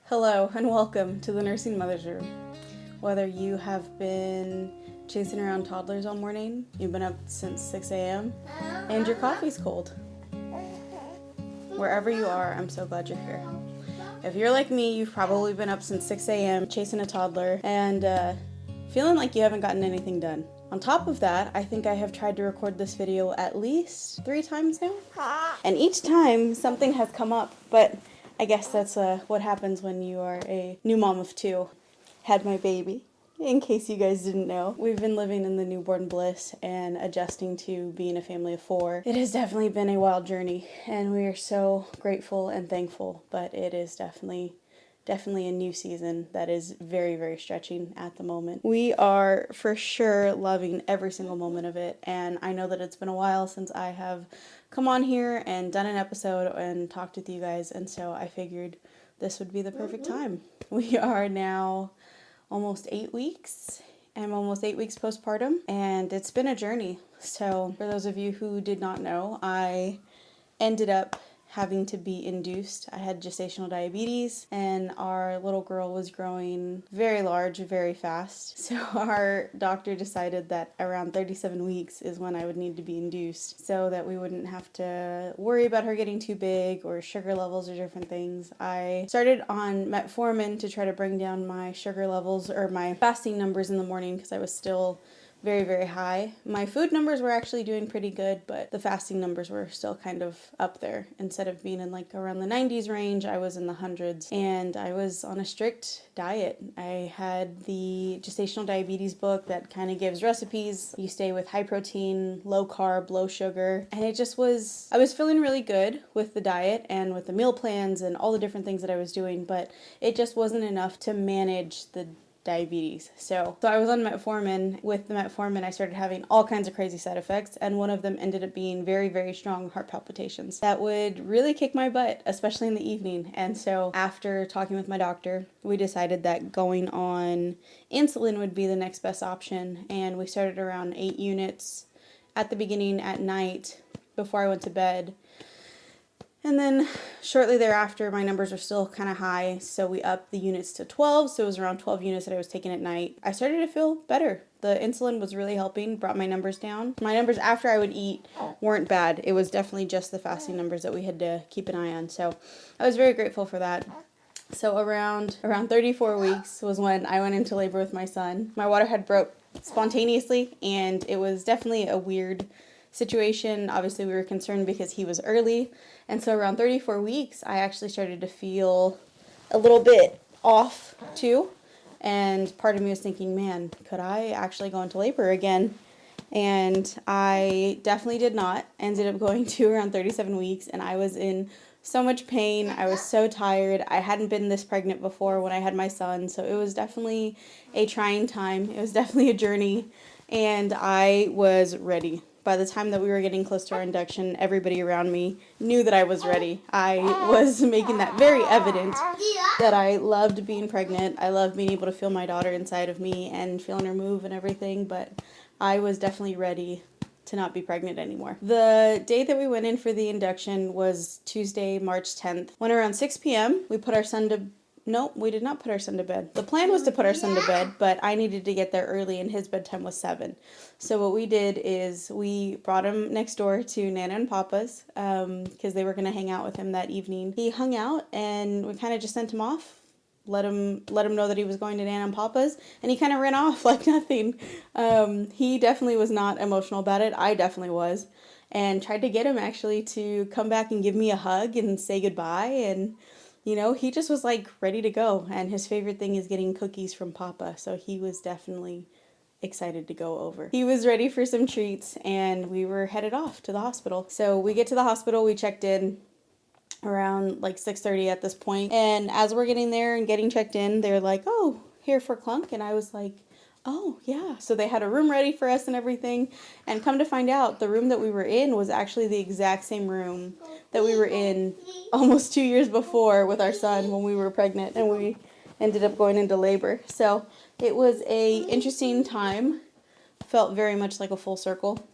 Hello and welcome to the Nursing Mother's Room. Whether you have been chasing around toddlers all morning, you've been up since 6 a.m., and your coffee's cold. Wherever you are, I'm so glad you're here. If you're like me, you've probably been up since 6 a.m. chasing a toddler and feeling like you haven't gotten anything done. On top of that, I think I have tried to record this video at least 3 times now. And each time something has come up, but I guess that's what happens when you are a new mom of 2. Had my baby, in case you guys didn't know. We've been living in the newborn bliss and adjusting to being a family of 4. It has definitely been a wild journey, and we are so grateful and thankful, but it is definitely a new season that is very, very stretching at the moment. We are for sure loving every single moment of it, and I know that it's been a while since I have come on here and done an episode and talked with you guys, and so I figured this would be the perfect time. We are now almost 8 weeks. I'm almost 8 weeks postpartum, and it's been a journey. So for those of you who did not know, I ended up having to be induced. I had gestational diabetes, and our little girl was growing very large, very fast. So our doctor decided that around 37 weeks is when I would need to be induced so that we wouldn't have to worry about her getting too big or sugar levels or different things. I started on metformin to try to bring down my sugar levels or my fasting numbers in the morning because I was still very, very high. My food numbers were actually doing pretty good, but the fasting numbers were still kind of up there. Instead of being in like around the 90s range, I was in the hundreds, and I was on a strict diet. I had the gestational diabetes book that kind of gives recipes. You stay with high protein, low carb, low sugar, and it just was, I was feeling really good with the diet and with the meal plans and all the different things that I was doing, but it just wasn't enough to manage the diabetes. So I was on metformin. With the metformin, I started having all kinds of crazy side effects, and one of them ended up being very, very strong heart palpitations that would really kick my butt, especially in the evening. And so after talking with my doctor, we decided that going on insulin would be the next best option, and we started around 8 units at the beginning at night before I went to bed. And then shortly thereafter, my numbers were still kind of high, so we upped the units to 12, so it was around 12 units that I was taking at night. I started to feel better. The insulin was really helping, brought my numbers down. My numbers after I would eat weren't bad. It was definitely just the fasting numbers that we had to keep an eye on, so I was very grateful for that. So around 34 weeks was when I went into labor with my son. My water had broke spontaneously, and it was definitely a weird situation. Obviously, we were concerned because he was early, and so around 34 weeks, I actually started to feel a little bit off too, and part of me was thinking, man, could I actually go into labor again? And I definitely did not. Ended up going to around 37 weeks, and I was in so much pain. I was so tired. I hadn't been this pregnant before when I had my son, so it was definitely a trying time. It was definitely a journey, and I was ready. By the time that we were getting close to our induction, everybody around me knew that I was ready. I was making that very evident that I loved being pregnant. I loved being able to feel my daughter inside of me and feeling her move and everything, but I was definitely ready to not be pregnant anymore. The day that we went in for the induction was Tuesday, March 10th. When around 6 p.m., we put our son to No, we did not put our son to bed. The plan was to put our son to bed, but I needed to get there early, and his bedtime was 7. So what we did is we brought him next door to Nana and Papa's because they were going to hang out with him that evening. He hung out, and we kind of just sent him off. Let him know that he was going to Nana and Papa's, and he kind of ran off like nothing. He definitely was not emotional about it. I definitely was, and tried to get him actually to come back and give me a hug and say goodbye, and you know, he just was like ready to go, and his favorite thing is getting cookies from Papa, so he was definitely excited to go over. He was ready for some treats, and we were headed off to the hospital. So we get to the hospital, we checked in around like 6:30 at this point, and as we're getting there and getting checked in, they're like, oh, here for Clunk, and I was like, oh, yeah. So they had a room ready for us and everything. And come to find out, the room that we were in was actually the exact same room that we were in almost 2 years before with our son when we were pregnant and we ended up going into labor. So it was a interesting time. Felt very much like a full circle.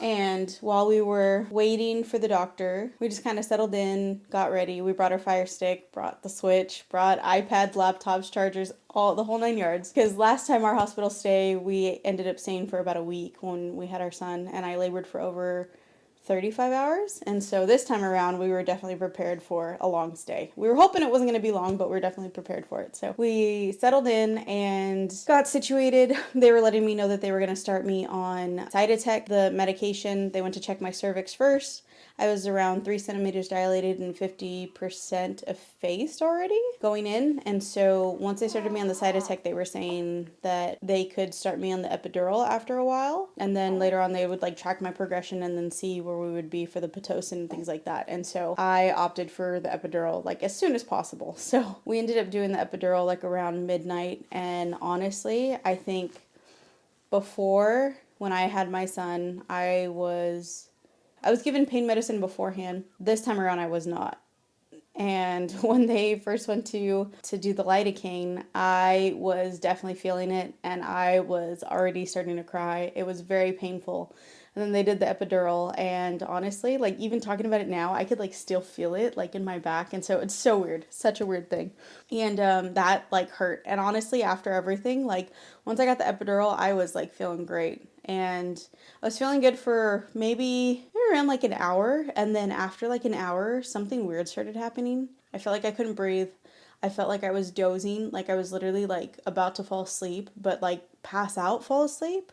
And while we were waiting for the doctor, we just kind of settled in, got ready. We brought our Fire Stick, brought the Switch, brought iPads, laptops, chargers, all the whole 9 yards. Because last time our hospital stay, we ended up staying for about a week when we had our son, and I labored for over 35 hours. And so this time around, we were definitely prepared for a long stay. We were hoping it wasn't going to be long, but we were definitely prepared for it. So we settled in and got situated. They were letting me know that they were going to start me on Cytotec, the medication. They went to check my cervix first. I was around 3 centimeters dilated and 50% effaced already going in. And so once they started me on the Cytotec, they were saying that they could start me on the epidural after a while. And then later on, they would like track my progression and then see where we would be for the Pitocin and things like that. And so I opted for the epidural like as soon as possible. So we ended up doing the epidural like around midnight. And honestly, I think before, when I had my son, I was given pain medicine beforehand. This time around, I was not. And when they first went to do the lidocaine, I was definitely feeling it, and I was already starting to cry. It was very painful. And then they did the epidural, and honestly, like even talking about it now, I could like still feel it like in my back. And so it's so weird, such a weird thing. And that like hurt. And honestly, after everything, like once I got the epidural, I was like feeling great. And I was feeling good for maybe around like an hour. And then after like an hour, something weird started happening. I felt like I couldn't breathe. I felt like I was dozing, like I was literally like about to fall asleep, but like pass out, fall asleep.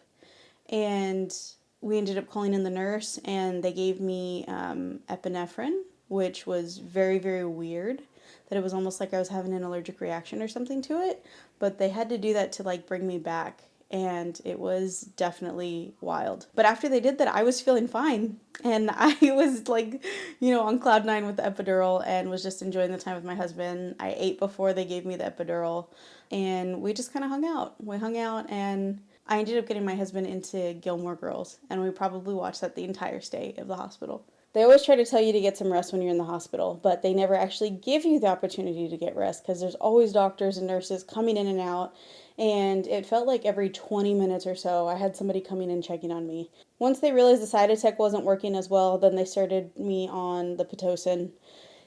And we ended up calling in the nurse, and they gave me epinephrine, which was very, very weird. That it was almost like I was having an allergic reaction or something to it. But they had to do that to like bring me back. And it was definitely wild. But after they did that, I was feeling fine. And I was like, on cloud nine with the epidural and was just enjoying the time with my husband. I ate before they gave me the epidural. And we just kind of hung out. We hung out, and I ended up getting my husband into Gilmore Girls. And we probably watched that the entire stay of the hospital. They always try to tell you to get some rest when you're in the hospital, but they never actually give you the opportunity to get rest because there's always doctors and nurses coming in and out. And it felt like every 20 minutes or so, I had somebody coming in checking on me. Once they realized the Cytotec wasn't working as well, then they started me on the Pitocin.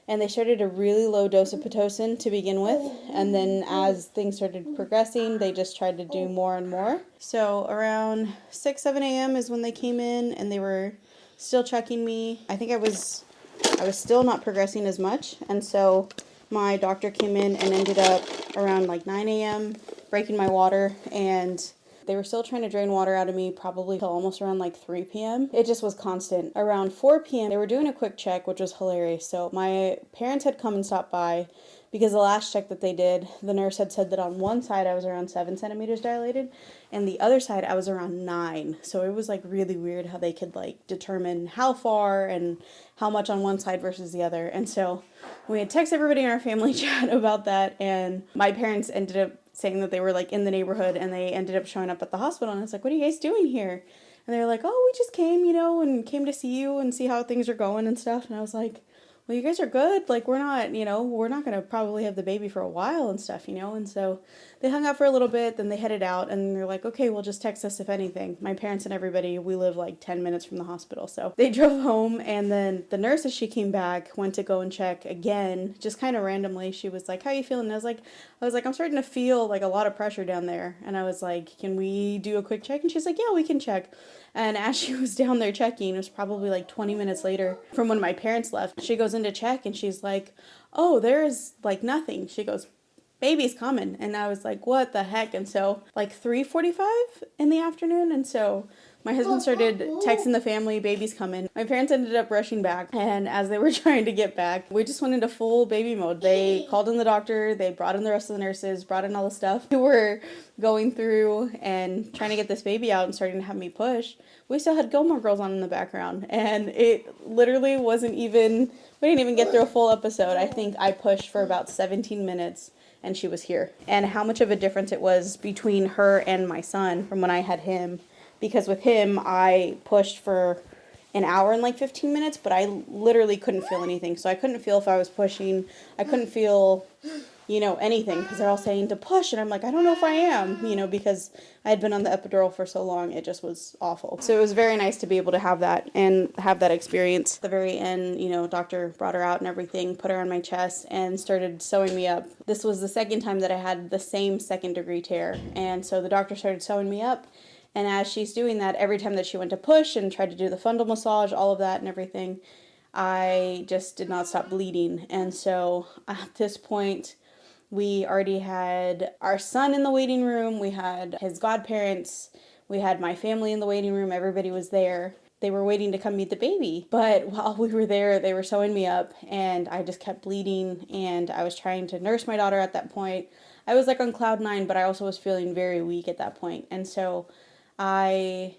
And they started a really low dose of Pitocin to begin with. And then as things started progressing, they just tried to do more and more. So around 6, 7 a.m. is when they came in, and they were still checking me. I think I was still not progressing as much. And so my doctor came in and ended up around like 9 a.m. breaking my water, and they were still trying to drain water out of me probably till almost around like 3 p.m. It just was constant. Around 4 p.m. they were doing a quick check, which was hilarious. So my parents had come and stopped by because the last check that they did, the nurse had said that on one side I was around 7 centimeters dilated, and the other side I was around 9. So it was like really weird how they could like determine how far and how much on one side versus the other. And so we had texted everybody in our family chat about that, and my parents ended up saying that they were like in the neighborhood, and they ended up showing up at the hospital, and I was like, what are you guys doing here? And they were like, oh, we just came, and came to see you and see how things are going and stuff. And I was like, well, you guys are good. Like, we're not going to probably have the baby for a while and stuff, And so they hung out for a little bit, then they headed out, and they're like, okay, well, just text us if anything. My parents and everybody, we live like 10 minutes from the hospital. So they drove home, and then the nurse, as she came back, went to go and check again, just kind of randomly. She was like, how you feeling? And I was like, I'm starting to feel like a lot of pressure down there. And I was like, can we do a quick check? And she's like, yeah, we can check. And as she was down there checking, it was probably like 20 minutes later from when my parents left, she goes in to check, and she's like, oh, there's like nothing. She goes, baby's coming. And I was like, what the heck? And so like 3:45 in the afternoon. And so my husband started texting the family, baby's coming. My parents ended up rushing back. And as they were trying to get back, we just went into full baby mode. They called in the doctor. They brought in the rest of the nurses, brought in all the stuff. We were going through and trying to get this baby out and starting to have me push. We still had Gilmore Girls on in the background. And it literally we didn't even get through a full episode. I think I pushed for about 17 minutes. And she was here. And how much of a difference it was between her and my son from when I had him. Because with him, I pushed for an hour and like 15 minutes, but I literally couldn't feel anything. So I couldn't feel if I was pushing. I couldn't feel, anything, because they're all saying to push, and I'm like, I don't know if I am, because I had been on the epidural for so long, it just was awful. So it was very nice to be able to have that and have that experience. At the very end, doctor brought her out and everything, put her on my chest, and started sewing me up. This was the second time that I had the same second-degree tear, and so the doctor started sewing me up. And as she's doing that, every time that she went to push and tried to do the fundal massage, all of that and everything, I just did not stop bleeding. And so at this point, we already had our son in the waiting room, we had his godparents, we had my family in the waiting room, everybody was there. They were waiting to come meet the baby. But while we were there, they were sewing me up, and I just kept bleeding, and I was trying to nurse my daughter at that point. I was like on cloud 9, but I also was feeling very weak at that point. And so I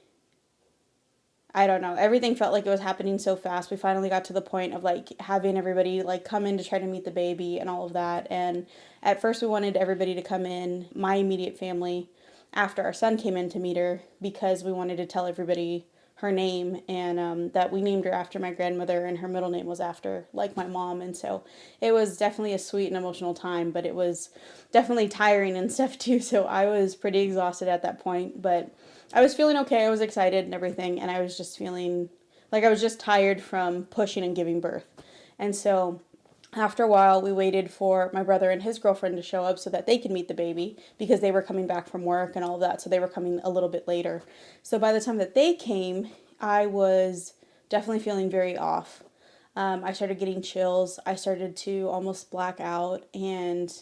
don't know, everything felt like it was happening so fast. We finally got to the point of like having everybody like come in to try to meet the baby and all of that. And at first we wanted everybody to come in, my immediate family, after our son came in to meet her, because we wanted to tell everybody her name, and that we named her after my grandmother, and her middle name was after like my mom. And so it was definitely a sweet and emotional time, but it was definitely tiring and stuff too. So I was pretty exhausted at that point, but I was feeling okay. I was excited and everything, and I was just feeling like I was just tired from pushing and giving birth. And so after a while, we waited for my brother and his girlfriend to show up so that they could meet the baby, because they were coming back from work and all of that, so they were coming a little bit later. So by the time that they came, I was definitely feeling very off. I started getting chills. I started to almost black out, and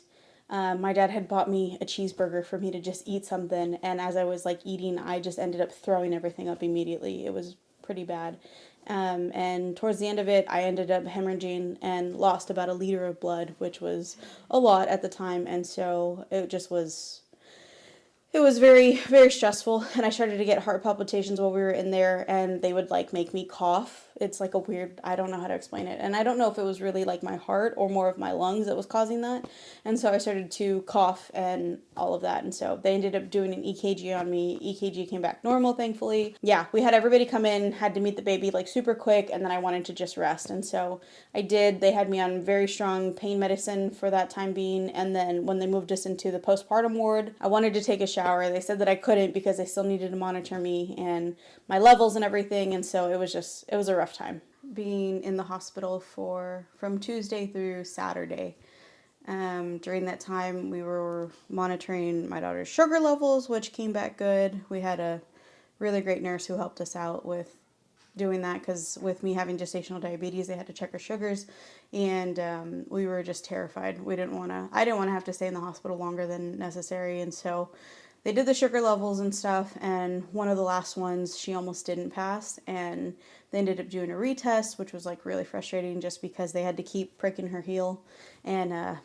my dad had bought me a cheeseburger for me to just eat something, and as I was like eating, I just ended up throwing everything up immediately. It was pretty bad. And towards the end of it, I ended up hemorrhaging and lost about 1 liter of blood, which was a lot at the time, and so it was very, very stressful, and I started to get heart palpitations while we were in there, and they would like make me cough. It's like a weird, I don't know how to explain it, and I don't know if it was really like my heart or more of my lungs that was causing that. And so I started to cough and all of that, and so they ended up doing an EKG on me. EKG came back normal, thankfully. Yeah, we had everybody come in, had to meet the baby like super quick, and then I wanted to just rest, and so I did. They had me on very strong pain medicine for that time being, and then when they moved us into the postpartum ward, I wanted to take a shower. They said that I couldn't because they still needed to monitor me and my levels and everything, and so it was a rough time being in the hospital from Tuesday through Saturday. During that time, we were monitoring my daughter's sugar levels, which came back good. We had a really great nurse who helped us out with doing that, because with me having gestational diabetes, they had to check her sugars, and we were just terrified. I didn't want to have to stay in the hospital longer than necessary, and so they did the sugar levels and stuff, and one of the last ones, she almost didn't pass, and they ended up doing a retest, which was like really frustrating, just because they had to keep pricking her heel and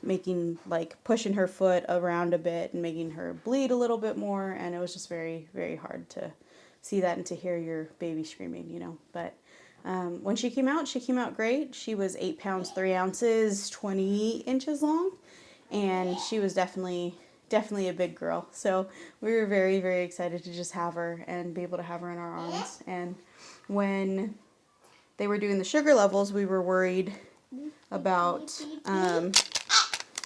pushing her foot around a bit and making her bleed a little bit more, and it was just very, very hard to see that and to hear your baby screaming, But when she came out great. She was 8 pounds 3 ounces, 20 inches long, and she was definitely a big girl. So we were very, very excited to just have her and be able to have her in our arms. And when they were doing the sugar levels, we were worried about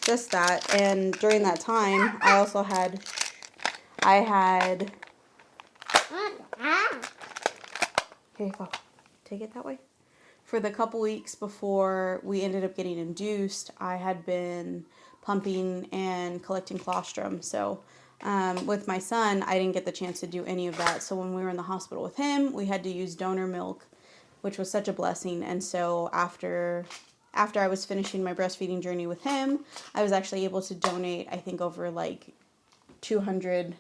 just that. And during that time, I had here you go, take it that way. For the couple weeks before we ended up getting induced, I had been pumping and collecting colostrum. So with my son, I didn't get the chance to do any of that. So when we were in the hospital with him, we had to use donor milk, which was such a blessing. And so after I was finishing my breastfeeding journey with him, I was actually able to donate, I think, over like 200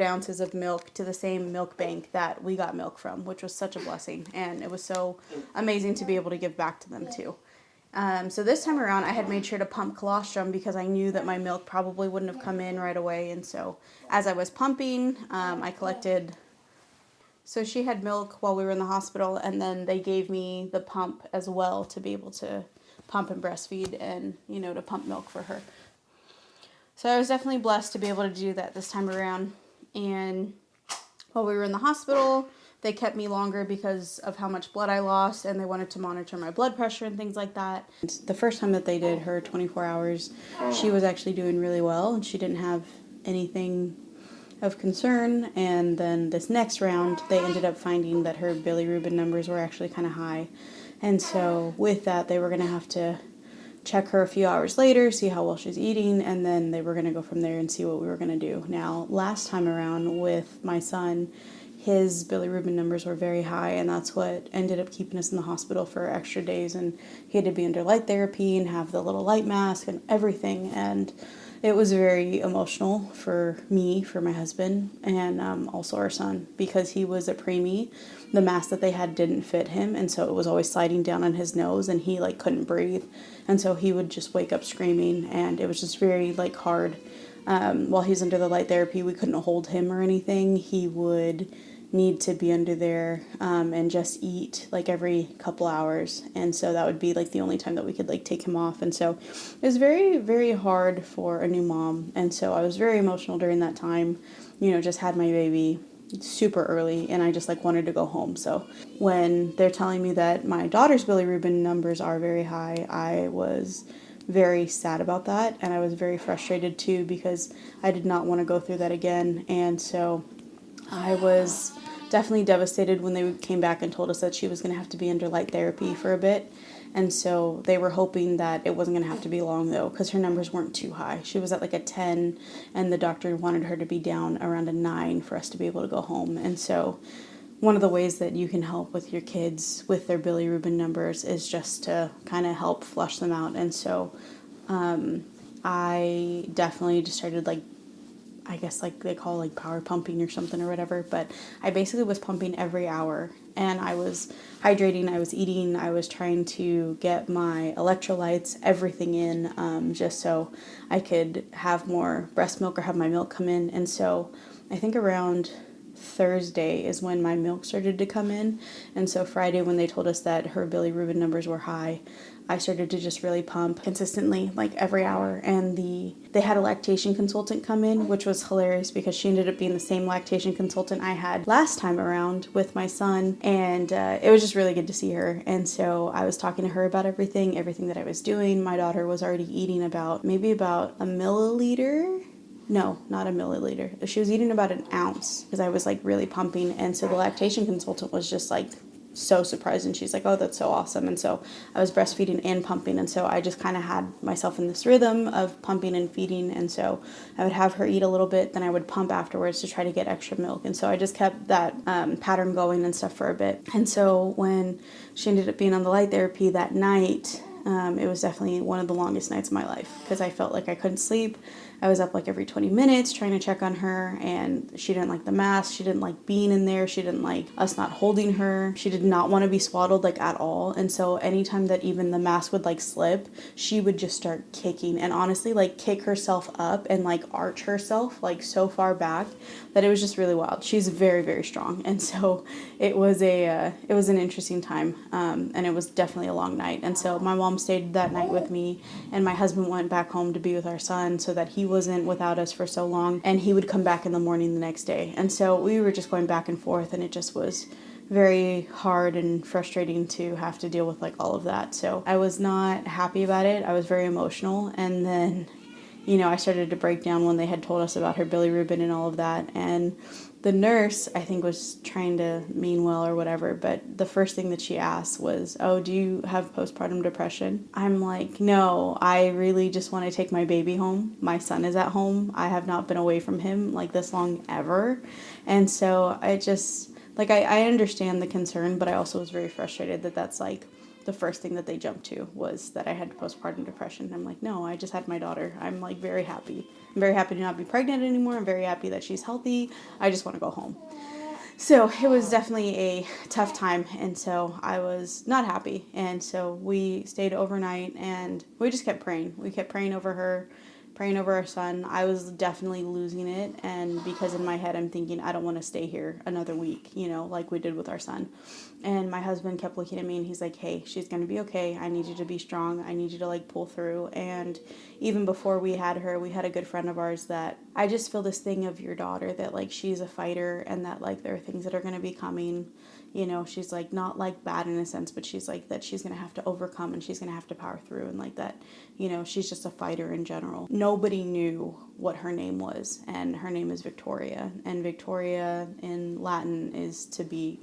ounces of milk to the same milk bank that we got milk from, which was such a blessing. And it was so amazing to be able to give back to them too. So this time around, I had made sure to pump colostrum because I knew that my milk probably wouldn't have come in right away. And so as I was pumping, I collected. So she had milk while we were in the hospital, and then they gave me the pump as well to be able to pump and breastfeed and, to pump milk for her. So I was definitely blessed to be able to do that this time around. And while we were in the hospital, They kept me longer because of how much blood I lost, and they wanted to monitor my blood pressure and things like that. The first time that they did her 24 hours, she was actually doing really well, and she didn't have anything of concern. And then this next round, they ended up finding that her bilirubin numbers were actually kind of high. And so with that, they were going to have to check her a few hours later, see how well she's eating, and then they were going to go from there and see what we were going to do. Now, last time around with my son, his bilirubin numbers were very high, and that's what ended up keeping us in the hospital for extra days, and he had to be under light therapy and have the little light mask and everything. And it was very emotional for me, for my husband, and also our son, because he was a preemie. The mask that they had didn't fit him, and so it was always sliding down on his nose, and he like couldn't breathe, and so he would just wake up screaming, and it was just very like hard. While he was under the light therapy, we couldn't hold him or anything. He would need to be under there and just eat like every couple hours, and so that would be like the only time that we could like take him off. And so it was very, very hard for a new mom, and so I was very emotional during that time. Just had my baby super early, and I just like wanted to go home. So when they're telling me that my daughter's bilirubin numbers are very high, I was very sad about that, and I was very frustrated too, because I did not want to go through that again. And so I was definitely devastated when they came back and told us that she was going to have to be under light therapy for a bit. And so they were hoping that it wasn't going to have to be long, though, because her numbers weren't too high. She was at like a 10, and the doctor wanted her to be down around a 9 for us to be able to go home. And so one of the ways that you can help with your kids with their bilirubin numbers is just to kind of help flush them out. And so I definitely just started like, I guess like they call like power pumping or something or whatever, but I basically was pumping every hour, and I was hydrating, I was eating, I was trying to get my electrolytes, everything in, just so I could have more breast milk or have my milk come in. And so I think around Thursday is when my milk started to come in, and so Friday, when they told us that her bilirubin numbers were high, I started to just really pump consistently, like every hour. And they had a lactation consultant come in, which was hilarious because she ended up being the same lactation consultant I had last time around with my son, and it was just really good to see her. And so I was talking to her about everything that I was doing. My daughter was already eating maybe about a milliliter. No, not a milliliter. She was eating about an ounce because I was like really pumping. And so the lactation consultant was just like so surprised, and she's like, oh, that's so awesome. And so I was breastfeeding and pumping, and so I just kind of had myself in this rhythm of pumping and feeding. And so I would have her eat a little bit, then I would pump afterwards to try to get extra milk. And so I just kept that pattern going and stuff for a bit. And so when she ended up being on the light therapy that night, it was definitely one of the longest nights of my life because I felt like I couldn't sleep. I was up like every 20 minutes trying to check on her, and she didn't like the mask. She didn't like being in there. She didn't like us not holding her. She did not want to be swaddled like at all. And so anytime that even the mask would like slip, she would just start kicking, and honestly like kick herself up and like arch herself like so far back that it was just really wild. She's very, very strong. And so it was an interesting time. And it was definitely a long night. And so my mom stayed that night with me, and my husband went back home to be with our son so that he wasn't without us for so long, and he would come back in the morning the next day. And so we were just going back and forth, and it just was very hard and frustrating to have to deal with like all of that. So I was not happy about it. I was very emotional. And then I started to break down when they had told us about her bilirubin and all of that. And the nurse, I think, was trying to mean well or whatever, but the first thing that she asked was, oh, do you have postpartum depression? I'm like, no, I really just want to take my baby home. My son is at home. I have not been away from him like this long ever. And so I just, like, I understand the concern, but I also was very frustrated that that's like the first thing that they jumped to was that I had postpartum depression. I'm like, no, I just had my daughter. I'm like very happy. I'm very happy to not be pregnant anymore. I'm very happy that she's healthy. I just want to go home. So it was definitely a tough time, and so I was not happy. And so we stayed overnight, and we just kept praying. We kept praying over her, praying over our son. I was definitely losing it, and because in my head I'm thinking, I don't want to stay here another week, like we did with our son. And my husband kept looking at me and he's like, hey, she's going to be okay. I need you to be strong. I need you to like pull through. And even before we had her, we had a good friend of ours that I just feel this thing of your daughter that like she's a fighter and that like there are things that are going to be coming. She's like not like bad in a sense, but she's like that she's going to have to overcome and she's going to have to power through, and like that, she's just a fighter in general. Nobody knew what her name was, and her name is Victoria, and Victoria in Latin is to be,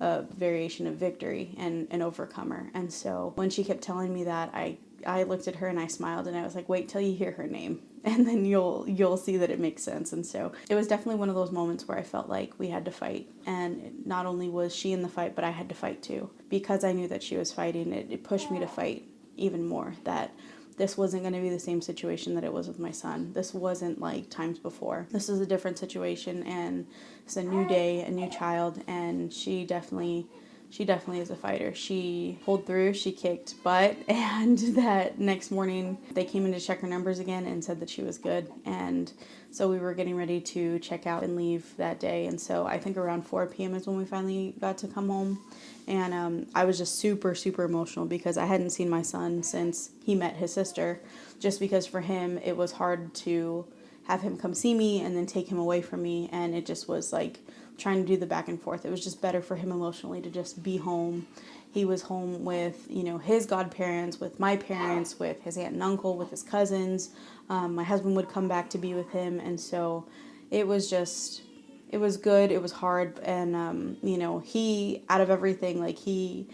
a variation of victory and an overcomer. And so when she kept telling me that, I looked at her and I smiled and I was like, wait till you hear her name and then you'll see that it makes sense. And so it was definitely one of those moments where I felt like we had to fight, and not only was she in the fight, but I had to fight too, because I knew that she was fighting. It pushed me to fight even more, that this wasn't going to be the same situation that it was with my son. This wasn't like times before. This is a different situation, and it's a new day, a new child, and she definitely is a fighter. She pulled through, she kicked butt, and that next morning they came in to check her numbers again and said that she was good. And so we were getting ready to check out and leave that day. And so I think around 4 p.m. is when we finally got to come home. And I was just super, super emotional because I hadn't seen my son since he met his sister, just because for him it was hard to have him come see me and then take him away from me. And it just was like trying to do the back and forth. It was just better for him emotionally to just be home. He was home with, his godparents, with my parents, with his aunt and uncle, with his cousins. My husband would come back to be with him. And so it was good. It was hard. And, he, out of everything, like he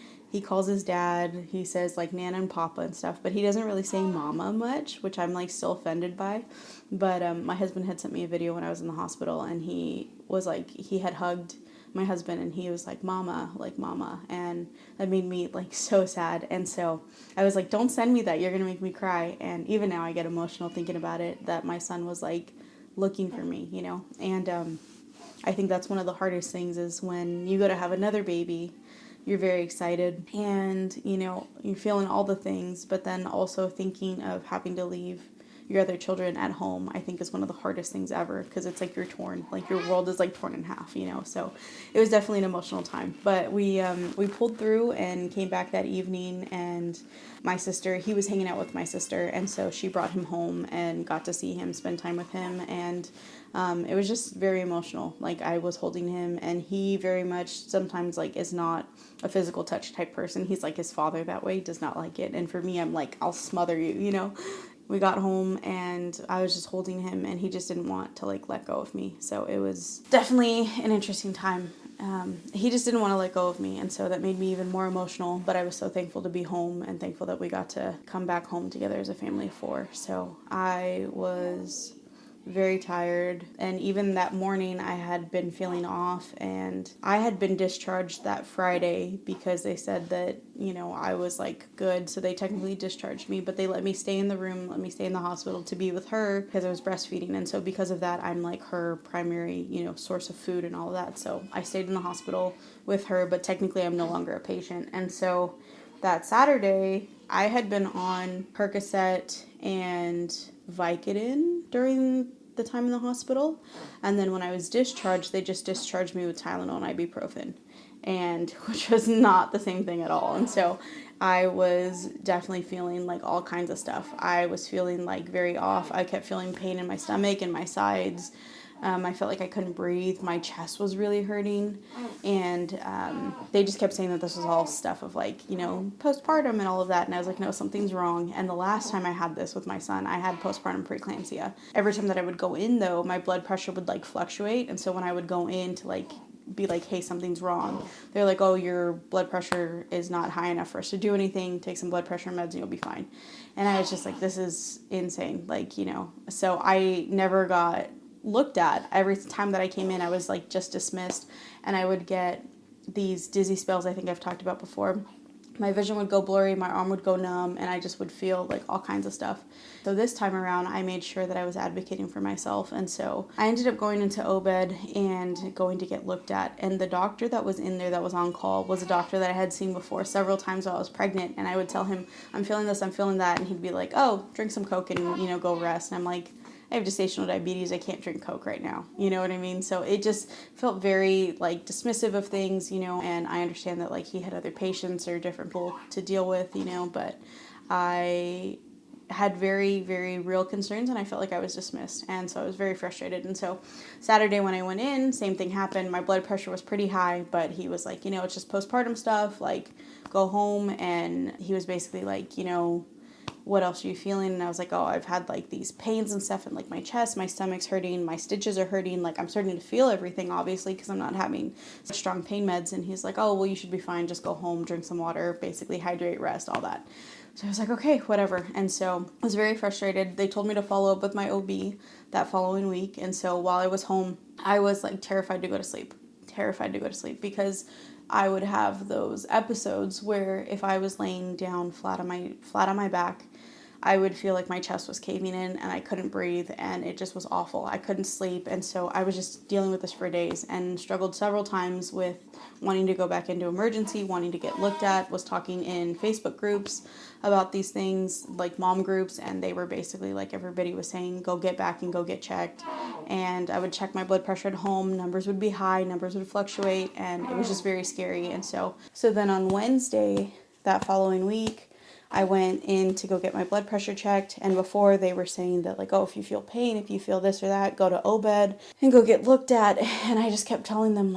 calls his dad, he says like Nana and Papa and stuff, but he doesn't really say Mama much, which I'm like still offended by. But my husband had sent me a video when I was in the hospital, and he was like, he had hugged my husband and he was like Mama, and that made me like so sad. And so I was like, don't send me that, you're gonna make me cry. And even now I get emotional thinking about it, that my son was like looking for me, and I think that's one of the hardest things, is when you go to have another baby, you're very excited and, you're feeling all the things, but then also thinking of having to leave your other children at home, I think is one of the hardest things ever, because it's like you're torn, like your world is like torn in half, so it was definitely an emotional time. But we pulled through and came back that evening, and my sister, he was hanging out with my sister, and so she brought him home and got to see him, spend time with him, and it was just very emotional. Like I was holding him, and he very much sometimes like is not a physical touch type person. He's like his father that way, does not like it. And for me, I'm like, I'll smother you, We got home and I was just holding him, and he just didn't want to like let go of me. So it was definitely an interesting time. He just didn't want to let go of me, and so that made me even more emotional. But I was so thankful to be home and thankful that we got to come back home together as a family of 4. So I was very tired, and even that morning I had been feeling off, and I had been discharged that Friday because they said that I was like good, so they technically discharged me, but they let me stay in the room, let me stay in the hospital to be with her because I was breastfeeding. And so because of that, I'm like her primary source of food and all of that. So I stayed in the hospital with her, but technically I'm no longer a patient. And so that Saturday I had been on Percocet and Vicodin during the time in the hospital, and then when I was discharged, they just discharged me with Tylenol and ibuprofen, and which was not the same thing at all. And so I was definitely feeling like all kinds of stuff. I was feeling like very off. I kept feeling pain in my stomach and my sides. I felt like I couldn't breathe. My chest was really hurting. And they just kept saying that this was all stuff of like, postpartum and all of that. And I was like, no, something's wrong. And the last time I had this with my son, I had postpartum preeclampsia. Every time that I would go in, though, my blood pressure would like fluctuate. And so when I would go in to like be like, hey, something's wrong, they're like, oh, your blood pressure is not high enough for us to do anything. Take some blood pressure meds and you'll be fine. And I was just like, this is insane. Like, so I never got looked at. Every time that I came in, I was like just dismissed, and I would get these dizzy spells I think I've talked about before, my vision would go blurry, my arm would go numb, and I just would feel like all kinds of stuff. So this time around, I made sure that I was advocating for myself. And so I ended up going into OBED and going to get looked at. And the doctor that was in there that was on call was a doctor that I had seen before several times while I was pregnant. And I would tell him, I'm feeling this, I'm feeling that. And he'd be like, oh, drink some Coke and, go rest. And I'm like, I have gestational diabetes, I can't drink Coke right now. You know what I mean? So it just felt very dismissive of things, and I understand that he had other patients or different people to deal with, but I had very, very real concerns and I felt like I was dismissed. And so I was very frustrated. And so Saturday when I went in, same thing happened. My blood pressure was pretty high, but he was like, it's just postpartum stuff, go home. And he was basically like, what else are you feeling? And I was like, oh, I've had these pains and stuff in my chest, my stomach's hurting, my stitches are hurting, I'm starting to feel everything obviously because I'm not having strong pain meds. And he's like, oh, well, you should be fine, just go home, drink some water, basically hydrate, rest, all that. So I was like, okay, whatever. And so I was very frustrated. They told me to follow up with my OB that following week. And so while I was home, I was terrified to go to sleep because I would have those episodes where if I was laying down flat on my back, I would feel like my chest was caving in and I couldn't breathe and it just was awful. I couldn't sleep, and so I was just dealing with this for days and struggled several times with wanting to go back into emergency, wanting to get looked at, was talking in Facebook groups about these things, mom groups, and they were basically everybody was saying go get back and go get checked. And I would check my blood pressure at home, numbers would be high, numbers would fluctuate, and it was just very scary. And so then on Wednesday that following week, I went in to go get my blood pressure checked, and before they were saying that oh, if you feel pain, if you feel this or that, go to OBED and go get looked at. And I just kept telling them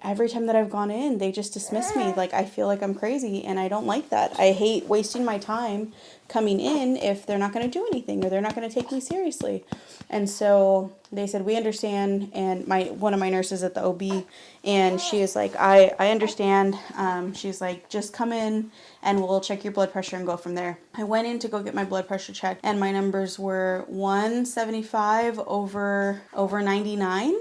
every time that I've gone in, they just dismiss me. I feel like I'm crazy and I don't like that. I hate wasting my time coming in if they're not going to do anything or they're not going to take me seriously. And so they said, we understand. And one of my nurses at the OB, and she is like, I understand. She's like, just come in and we'll check your blood pressure and go from there. I went in to go get my blood pressure checked and my numbers were 175 over 99.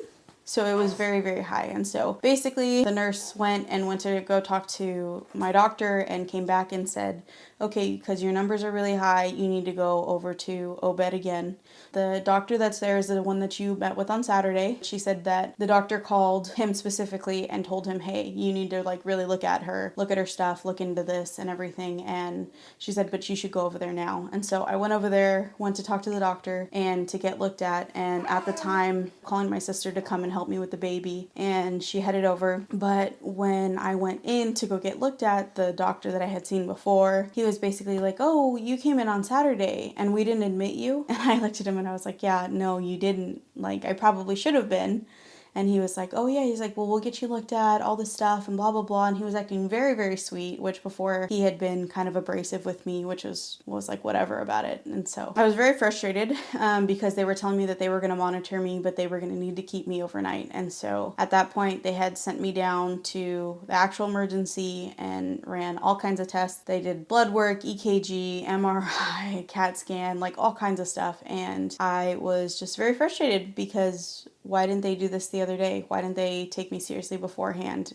So it was very, very high. And so basically the nurse went to go talk to my doctor and came back and said, okay, because your numbers are really high, you need to go over to OBED again. The doctor that's there is the one that you met with on Saturday. She said that the doctor called him specifically and told him, hey, you need to really look at her stuff, look into this and everything. And she said, but you should go over there now. And so I went over there, went to talk to the doctor and to get looked at. And at the time, calling my sister to come and help me with the baby, and she headed over. But when I went in to go get looked at, the doctor that I had seen before, he was basically like, oh, you came in on Saturday and we didn't admit you. And I looked at him and I was like, yeah, no, you didn't. I probably should have been. And he was like, oh yeah, he's like, well, we'll get you looked at, all this stuff and blah, blah, blah. And he was acting very, very sweet, which before he had been kind of abrasive with me, which was whatever about it. And so I was very frustrated because they were telling me that they were going to monitor me, but they were going to need to keep me overnight. And so at that point, they had sent me down to the actual emergency and ran all kinds of tests. They did blood work, EKG, MRI, CAT scan, all kinds of stuff. And I was just very frustrated because why didn't they do this the other day? Why didn't they take me seriously beforehand?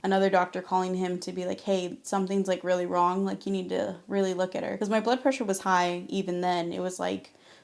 Another doctor calling him to be like, hey, something's really wrong. You need to really look at her. Because my blood pressure was high even then. It was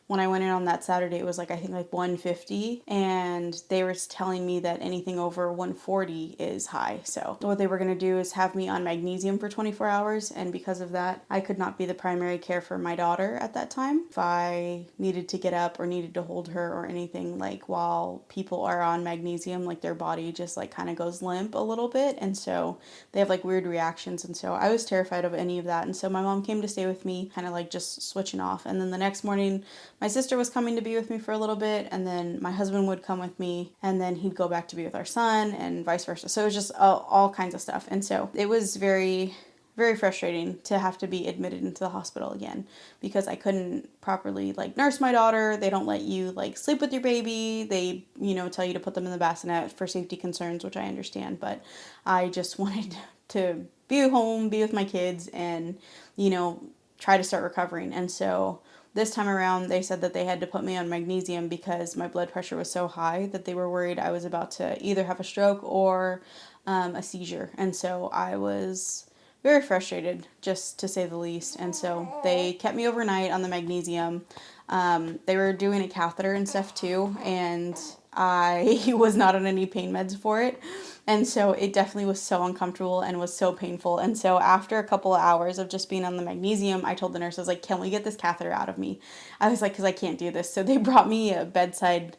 when I went in on that Saturday, it was I think 150, and they were telling me that anything over 140 is high. So what they were going to do is have me on magnesium for 24 hours, and because of that, I could not be the primary care for my daughter at that time. If I needed to get up or needed to hold her or anything, while people are on magnesium, their body just kind of goes limp a little bit, and so they have weird reactions, and so I was terrified of any of that. And so my mom came to stay with me, kind of just switching off. And then the next morning, my sister was coming to be with me for a little bit, and then my husband would come with me, and then he'd go back to be with our son, and vice versa. So it was just all kinds of stuff. And so it was very, very frustrating to have to be admitted into the hospital again because I couldn't properly nurse my daughter. They don't let you sleep with your baby. They, tell you to put them in the bassinet for safety concerns, which I understand, but I just wanted to be home, be with my kids, and, try to start recovering. And so this time around, they said that they had to put me on magnesium because my blood pressure was so high that they were worried I was about to either have a stroke or a seizure. And so I was very frustrated, just to say the least. And so they kept me overnight on the magnesium. They were doing a catheter and stuff too, and I was not on any pain meds for it. And so it definitely was so uncomfortable and was so painful. And so after a couple of hours of just being on the magnesium, I told the nurse, I was like, can we get this catheter out of me? I was like, because I can't do this. So they brought me a bedside,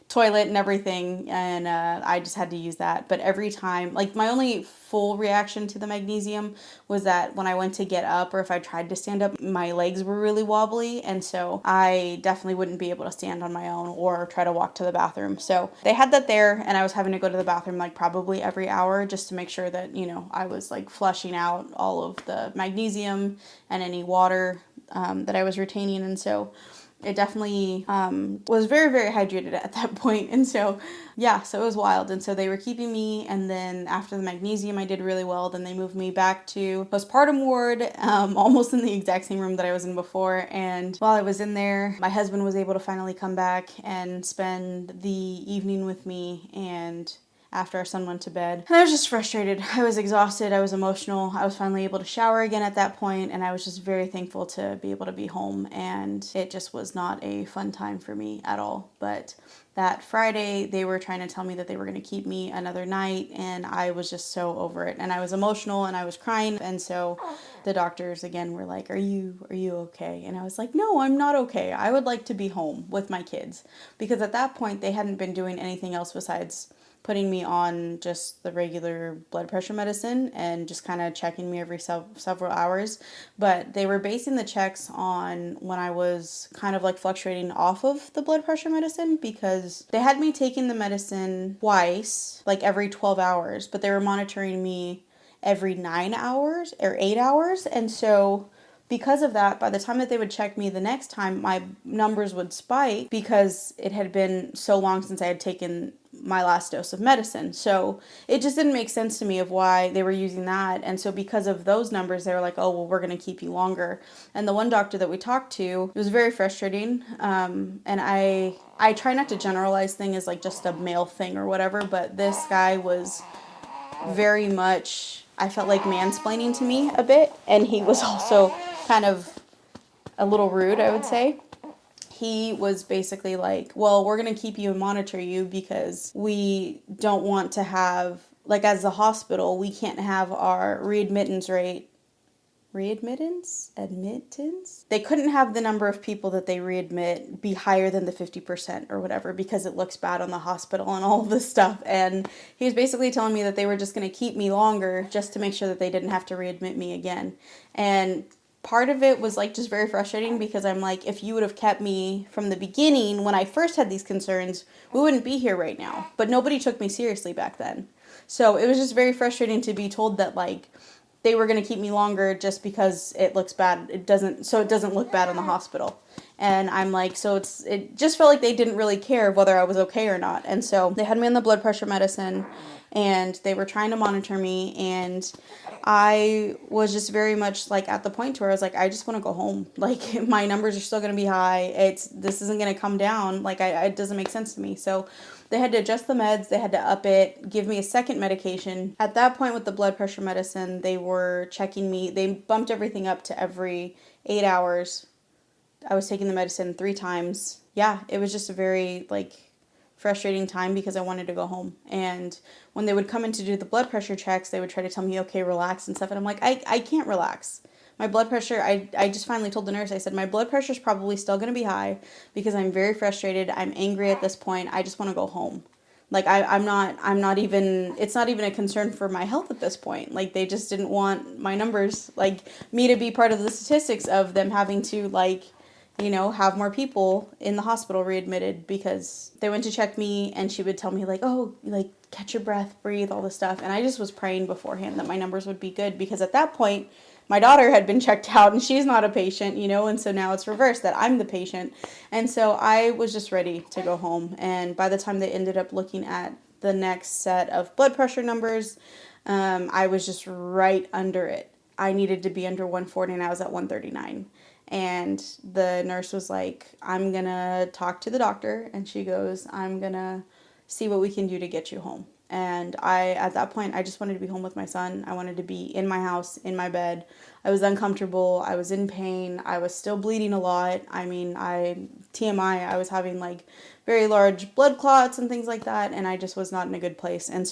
toilet and everything, and I just had to use that. But every time, like, my only full reaction to the magnesium was that when I went to get up, or if I tried to stand up, my legs were really wobbly, and so I definitely wouldn't be able to stand on my own or try to walk to the bathroom. So they had that there, and I was having to go to the bathroom like probably every hour just to make sure that I was like flushing out all of the magnesium and any water that I was retaining. And so it definitely was very, very hydrated at that point. And so, yeah, so it was wild. And so they were keeping me. And then after the magnesium, I did really well. Then they moved me back to postpartum ward, almost in the exact same room that I was in before. And while I was in there, my husband was able to finally come back and spend the evening with me, and after our son went to bed. And I was just frustrated. I was exhausted. I was emotional. I was finally able to shower again at that point, and I was just very thankful to be able to be home. And it just was not a fun time for me at all. But that Friday, they were trying to tell me that they were going to keep me another night, and I was just so over it. And I was emotional, and I was crying. And so the doctors again were like, are you okay? And I was like, no, I'm not okay. I would like to be home with my kids. Because at that point, they hadn't been doing anything else besides putting me on just the regular blood pressure medicine and just kind of checking me every several hours. But they were basing the checks on when I was kind of like fluctuating off of the blood pressure medicine, because they had me taking the medicine twice, like every 12 hours, but they were monitoring me every 9 hours or 8 hours. And so because of that, by the time that they would check me the next time, my numbers would spike because it had been so long since I had taken my last dose of medicine. So it just didn't make sense to me of why they were using that. And so because of those numbers, they were like, oh, well, we're going to keep you longer. And the one doctor that we talked to, it was very frustrating. And I try not to generalize things as like just a male thing or whatever, but this guy was very much, I felt like, mansplaining to me a bit. And he was also kind of a little rude, I would say. He was basically like, well, we're going to keep you and monitor you because we don't want to have, like, as a hospital, we can't have our admittance? They couldn't have the number of people that they readmit be higher than the 50% or whatever, because it looks bad on the hospital and all of this stuff. And he was basically telling me that they were just going to keep me longer just to make sure that they didn't have to readmit me again. And part of it was like just very frustrating, because I'm like, if you would have kept me from the beginning when I first had these concerns, we wouldn't be here right now. But nobody took me seriously back then. So it was just very frustrating to be told that like they were going to keep me longer just because it looks bad. It doesn't look bad in the hospital. And I'm like, so it just felt like they didn't really care whether I was okay or not. And so they had me on the blood pressure medicine, and they were trying to monitor me, and I was just very much like at the point where I was like, I just want to go home. Like, my numbers are still going to be high. This isn't going to come down. Like, it doesn't make sense to me. So they had to adjust the meds. They had to up it, give me a second medication. At that point with the blood pressure medicine, they were checking me. They bumped everything up to every 8 hours. I was taking the medicine 3 times. Yeah, it was just a very like frustrating time because I wanted to go home. And when they would come in to do the blood pressure checks, they would try to tell me, okay, relax and stuff. And I'm like, I can't relax. My blood pressure, I just finally told the nurse, I said, my blood pressure is probably still going to be high because I'm very frustrated. I'm angry at this point. I just want to go home. Like, I'm not even, it's not even a concern for my health at this point. Like, they just didn't want my numbers, like, me to be part of the statistics of them having to, like, have more people in the hospital readmitted, because they went to check me and she would tell me like, oh, like, catch your breath, breathe, all this stuff. And I just was praying beforehand that my numbers would be good, because at that point, my daughter had been checked out and she's not a patient, and so now it's reversed, that I'm the patient. And so I was just ready to go home. And by the time they ended up looking at the next set of blood pressure numbers, I was just right under it. I needed to be under 140 and I was at 139. And the nurse was like, I'm going to talk to the doctor. And she goes, I'm going to see what we can do to get you home. And at that point, I just wanted to be home with my son. I wanted to be in my house, in my bed. I was uncomfortable. I was in pain. I was still bleeding a lot. I mean, TMI, I was having like very large blood clots and things like that. And I just was not in a good place. And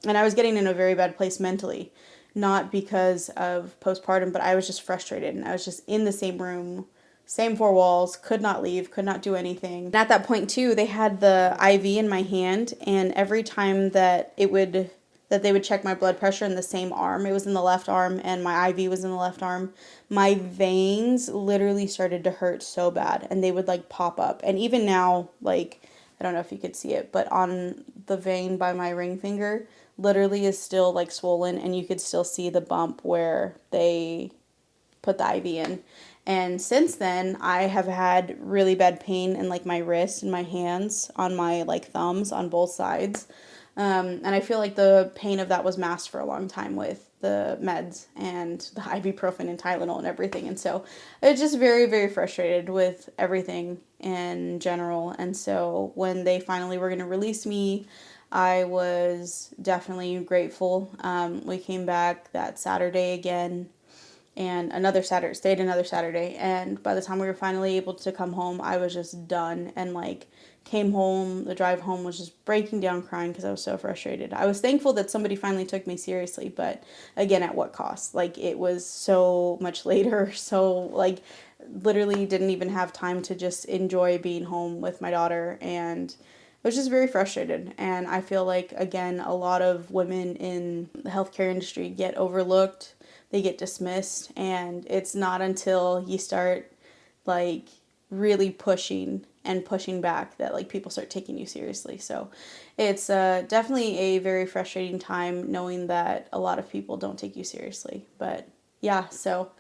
I was getting in a very bad place mentally, not because of postpartum, but I was just frustrated. And I was just in the same room, same four walls, could not leave, could not do anything. And at that point too, they had the IV in my hand, and every time that they would check my blood pressure in the same arm, it was in the left arm and my IV was in the left arm, my veins literally started to hurt so bad, and they would like pop up. And even now, like, I don't know if you could see it, but on the vein by my ring finger literally is still like swollen, and you could still see the bump where they put the IV in. And since then, I have had really bad pain in like my wrists and my hands, on my like thumbs on both sides. And I feel like the pain of that was masked for a long time with the meds and the ibuprofen and Tylenol and everything. And so I was just very, very frustrated with everything in general. And so when they finally were going to release me, I was definitely grateful. We came back that Saturday again, and stayed another Saturday, and by the time we were finally able to come home, I was just done, and like came home, the drive home was just breaking down crying because I was so frustrated. I was thankful that somebody finally took me seriously, but again, at what cost? Like, it was so much later, so like literally didn't even have time to just enjoy being home with my daughter, and I was just very frustrated. And I feel like, again, a lot of women in the healthcare industry get overlooked, they get dismissed, and it's not until you start like really pushing back that like people start taking you seriously. So it's definitely a very frustrating time knowing that a lot of people don't take you seriously. But yeah, so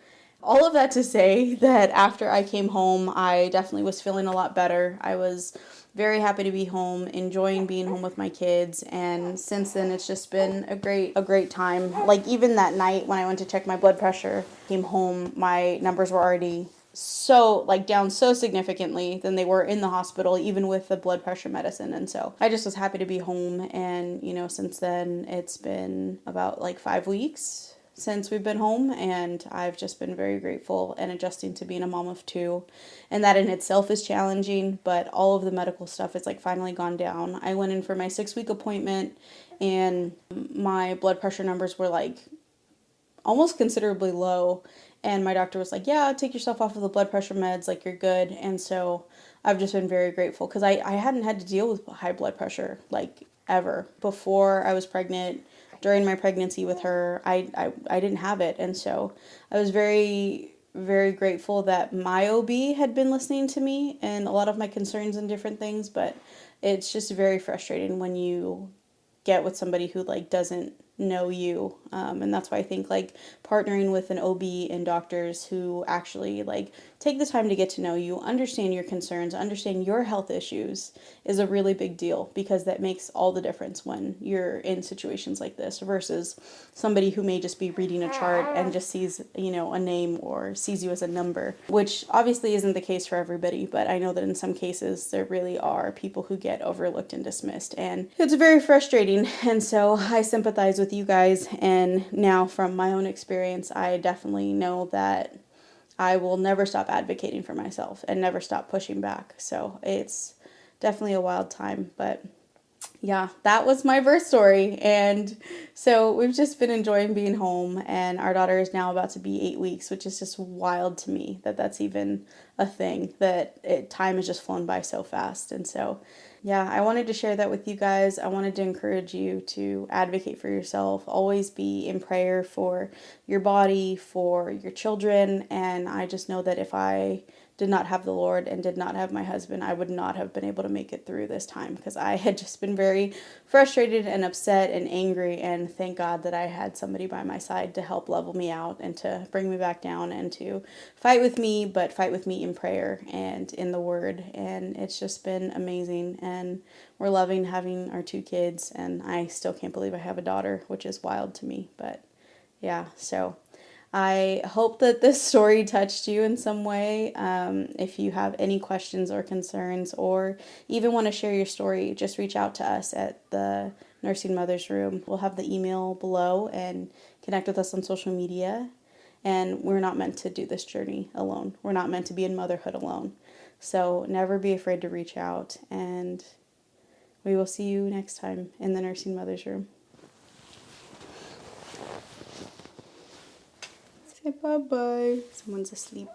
all of that to say that after I came home, I definitely was feeling a lot better. I was very happy to be home, enjoying being home with my kids, and since then it's just been a great time. Like, even that night when I went to check my blood pressure, came home, my numbers were already so like down so significantly than they were in the hospital, even with the blood pressure medicine. And so I just was happy to be home. And since then it's been about like 5 weeks since we've been home, and I've just been very grateful and adjusting to being a mom of two, and that in itself is challenging, but all of the medical stuff is like finally gone down. I went in for my 6-week appointment, and my blood pressure numbers were like almost considerably low, and my doctor was like, yeah, take yourself off of the blood pressure meds, like, you're good. And so I've just been very grateful, because I hadn't had to deal with high blood pressure like ever before I was pregnant. During my pregnancy with her, I didn't have it. And so I was very, very grateful that my OB had been listening to me and a lot of my concerns and different things. But it's just very frustrating when you get with somebody who like doesn't know you, and that's why I think like partnering with an OB and doctors who actually like take the time to get to know you, understand your concerns, understand your health issues, is a really big deal, because that makes all the difference when you're in situations like this versus somebody who may just be reading a chart and just sees a name or sees you as a number, which obviously isn't the case for everybody. But I know that in some cases there really are people who get overlooked and dismissed, and it's very frustrating. And so I sympathize with you guys, and now from my own experience, I definitely know that I will never stop advocating for myself and never stop pushing back. So it's definitely a wild time, but yeah, that was my birth story. And so we've just been enjoying being home, and our daughter is now about to be 8 weeks, which is just wild to me that that's even a thing, that time has just flown by so fast. And so yeah, I wanted to share that with you guys. I wanted to encourage you to advocate for yourself. Always be in prayer for your body, for your children. And I just know that if I did not have the Lord and did not have my husband, I would not have been able to make it through this time, because I had just been very frustrated and upset and angry. And thank God that I had somebody by my side to help level me out and to bring me back down and to fight with me, but fight with me in prayer and in the Word. And it's just been amazing. And we're loving having our 2 kids. And I still can't believe I have a daughter, which is wild to me. But yeah, so I hope that this story touched you in some way. If you have any questions or concerns, or even want to share your story, just reach out to us at the Nursing Mothers Room. We'll have the email below, and connect with us on social media. And we're not meant to do this journey alone. We're not meant to be in motherhood alone. So never be afraid to reach out, and we will see you next time in the Nursing Mothers Room. Say bye-bye. Someone's asleep.